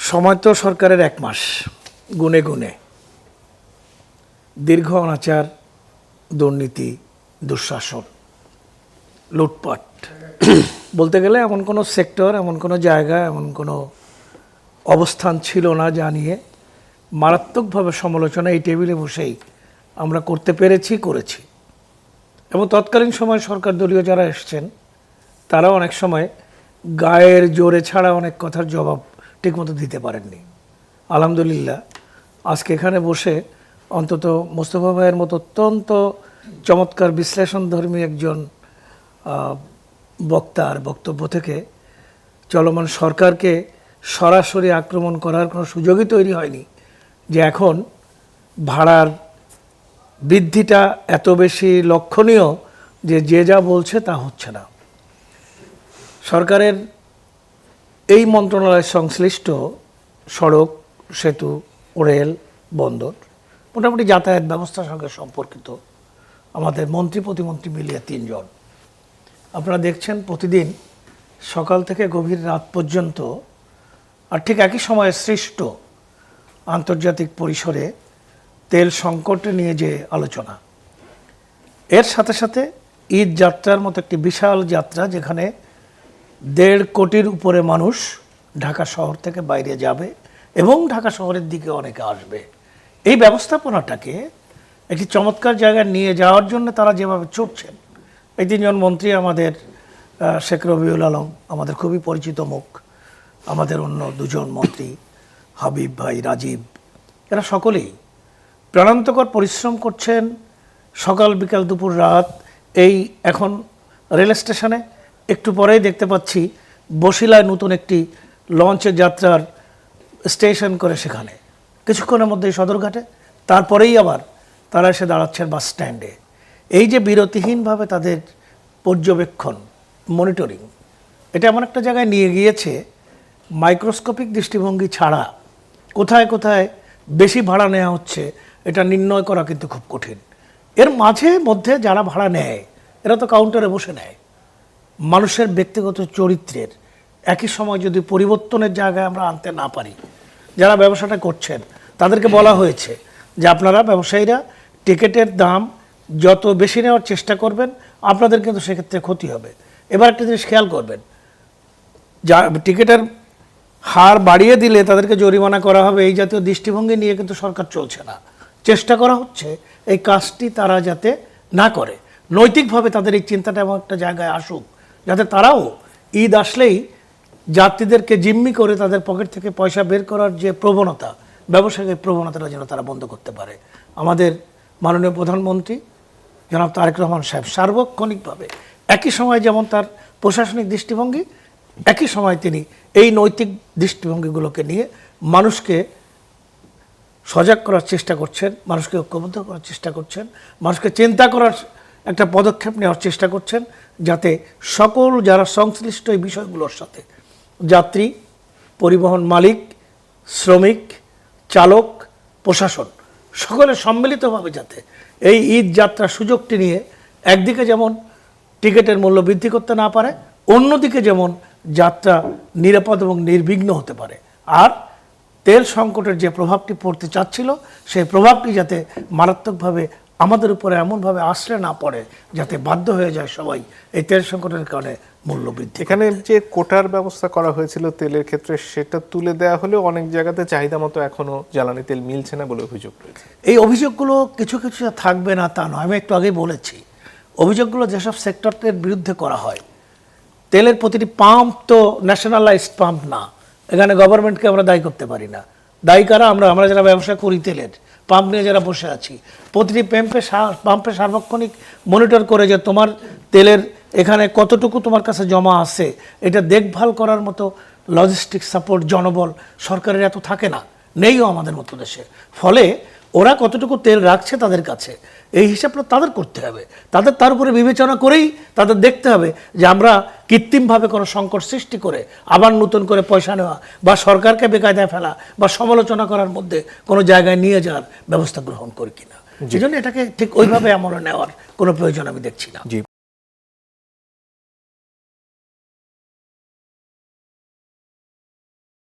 সময় তো সরকারের 1 মাস গুনে গুনে দীর্ঘ অনাচার, দুর্নীতি, দুঃশাসন, লুটপাট বলতে গেলে এমন কোনো সেক্টর, এমন কোনো জায়গা, এমন কোনো অবস্থান ছিল না যা নিয়ে মারাত্মকভাবে সমালোচনা এই টেবিলে বসেই আমরা করতে পেরেছি, করেছি। এবং তৎকালীন সময় সরকার দলীয় যারা এসছেন তারাও অনেক সময় গায়ের জোরে ছাড়া অনেক কথার জবাব ঠিকমতো দিতে পারেননি। আলহামদুলিল্লাহ আজকে এখানে বসে অন্তত মোস্তফা ভাইয়ের মতো অত্যন্ত চমৎকার বিশ্লেষণধর্মী একজন বক্তার বক্তব্য থেকে চলমান সরকারকে সরাসরি আক্রমণ করার কোনো সুযোগই তৈরি হয়নি যে এখন ভাড়ার বৃদ্ধিটা এত বেশি লক্ষণীয় যে যে যা বলছে তা হচ্ছে না। সরকারের এই মন্ত্রণালয়ের সংশ্লিষ্ট সড়ক, সেতু, রেল, বন্দর, মোটামুটি যাতায়াত ব্যবস্থার সঙ্গে সম্পর্কিত আমাদের মন্ত্রী প্রতিমন্ত্রী মিলিয়ে 3 জন। আপনারা দেখছেন প্রতিদিন সকাল থেকে গভীর রাত পর্যন্ত আর ঠিক একই সময়ে সৃষ্ট আন্তর্জাতিক পরিসরে তেল সংকট নিয়ে যে আলোচনা, এর সাথে সাথে ঈদ যাত্রার মতো একটি বিশাল যাত্রা যেখানে 1.5 কোটির উপরে মানুষ ঢাকা শহর থেকে বাইরে যাবে এবং ঢাকা শহরের দিকে অনেকে আসবে। এই ব্যবস্থাপনাটাকে একটি চমৎকার জায়গায় নিয়ে যাওয়ার জন্য তারা যেভাবে ছুটছেন, এই 3 জন মন্ত্রী, আমাদের শেখ রবিউল আলম আমাদের খুবই পরিচিত মুখ, আমাদের অন্য 2 জন মন্ত্রী হাবিব ভাই, রাজীব, এরা সকলেই প্রাণান্তকর পরিশ্রম করছেন। সকাল বিকাল দুপুর রাত এই এখন রেল স্টেশনে একটু পরেই দেখতে পাচ্ছি বসিলায় নতুন একটি লঞ্চের যাত্রার স্টেশন করে সেখানে কিছুক্ষণের মধ্যেই সদরঘাটে, তারপরেই আবার তারা এসে দাঁড়াচ্ছেন বাস স্ট্যান্ডে। এই যে বিরতিহীনভাবে তাদের পর্যবেক্ষণ, মনিটরিং, এটা এমন একটা জায়গায় নিয়ে গিয়েছে মাইক্রোস্কোপিক দৃষ্টিভঙ্গি ছাড়া কোথায় কোথায় বেশি ভাড়া নেওয়া হচ্ছে এটা নির্ণয় করা কিন্তু খুব কঠিন। এর মাঝে মধ্যে যারা ভাড়া নেয় এরা তো কাউন্টারে বসে নেয়। মানুষের ব্যক্তিগত চরিত্রের একই সময় যদি পরিবর্তনের জায়গায় আমরা আনতে না পারি, যারা ব্যবসাটা করছেন তাদেরকে বলা হয়েছে যে আপনারা ব্যবসায়ীরা টিকিটের দাম যত বেশি নেওয়ার চেষ্টা করবেন আপনাদের কিন্তু সেক্ষেত্রে ক্ষতি হবে। এবার একটা জিনিস খেয়াল করবেন, যা টিকিটের হার বাড়িয়ে দিলে তাদেরকে জরিমানা করা হবে, এই জাতীয় দৃষ্টিভঙ্গি নিয়ে কিন্তু সরকার চলছে না। চেষ্টা করা হচ্ছে এই কাজটি তারা যাতে না করে, নৈতিকভাবে তাদের এই চিন্তাটা এমন একটা জায়গায় আসুক যাতে তারাও ঈদ আসলেই যাত্রীদেরকে জিম্মি করে তাদের পকেট থেকে পয়সা বের করার যে প্রবণতা, ব্যবসায়িক প্রবণতাটা যেন তারা বন্ধ করতে পারে। আমাদের মাননীয় প্রধানমন্ত্রী জনাব তারেক রহমান সাহেব সার্বক্ষণিকভাবে একই সময় যেমন তার প্রশাসনিক দৃষ্টিভঙ্গি, একই সময় তিনি এই নৈতিক দৃষ্টিভঙ্গিগুলোকে নিয়ে মানুষকে সজাগ করার চেষ্টা করছেন, মানুষকে ঐক্যবদ্ধ করার চেষ্টা করছেন, মানুষকে চিন্তা করার একটা পদক্ষেপ নেওয়ার চেষ্টা করছেন যাতে সকল যারা সংশ্লিষ্ট এই বিষয়গুলোর সাথে, যাত্রী, পরিবহন মালিক, শ্রমিক, চালক, প্রশাসন, সকলে সম্মিলিতভাবে যাতে এই ঈদ যাত্রার সুযোগটি নিয়ে একদিকে যেমন টিকিটের মূল্য বৃদ্ধি করতে না পারে, অন্যদিকে যেমন যাত্রা নিরাপদ এবং নির্বিঘ্ন হতে পারে। আর তেল সংকটের যে প্রভাবটি পড়তে চাচ্ছিল সেই প্রভাবটি যাতে মারাত্মকভাবে আমাদের উপরে এমনভাবে আশ্রয় না পড়ে যাতে বাধ্য হয়ে যায় সবাই এই তেল সংকটের কারণে মূল্য বৃদ্ধি। এখানে যে কোটার ব্যবস্থা করা হয়েছিল তেলের ক্ষেত্রে সেটা তুলে দেওয়া হলেও অনেক জায়গাতে চাহিদা মতো এখনো জ্বালানি তেল মিলছে না বলে অভিযোগ রয়েছে। এই অভিযোগগুলো কিছু কিছু থাকবে না তা নয়, আমি একটু আগেই বলেছি অভিযোগগুলো যেসব সেক্টরের বিরুদ্ধে করা হয়, তেলের প্রতিটি পাম্প তো ন্যাশনালাইজড পাম্প না, এখানে গভর্নমেন্টকে আমরা দায়ী করতে পারি না। দায়ী কারা? আমরা যারা ব্যবসা করি, তেলের পাম্প নিয়ে যারা বসে আছি, প্রতিটি পাম্পে সার্বক্ষণিক মনিটর করে যে তোমার তেলের এখানে কতটুকু তোমার কাছে জমা আছে এটা দেখভাল করার মতো লজিস্টিক সাপোর্ট, জনবল সরকারের এত থাকে না, নেইও আমাদের মতো দেশে। ফলে ওরা কতটুকু তেল রাখছে তাদের কাছে এই হিসাবটা তাদের করতে হবে, তার উপরে বিবেচনা করেই তাদের দেখতে হবে যে আমরা কৃত্রিমভাবে কোনো সংকট সৃষ্টি করে আবার নতুন করে পয়সা নেওয়া বা সরকারকে বেকায়দায় ফেলা বা সমালোচনা করার মধ্যে কোনো জায়গায় নিয়ে যাওয়ার ব্যবস্থা গ্রহণ করি কিনা। সেই জন্য এটাকে ঠিক ওইভাবে আমরা নেওয়ার কোনো প্রয়োজন আমি দেখছি না।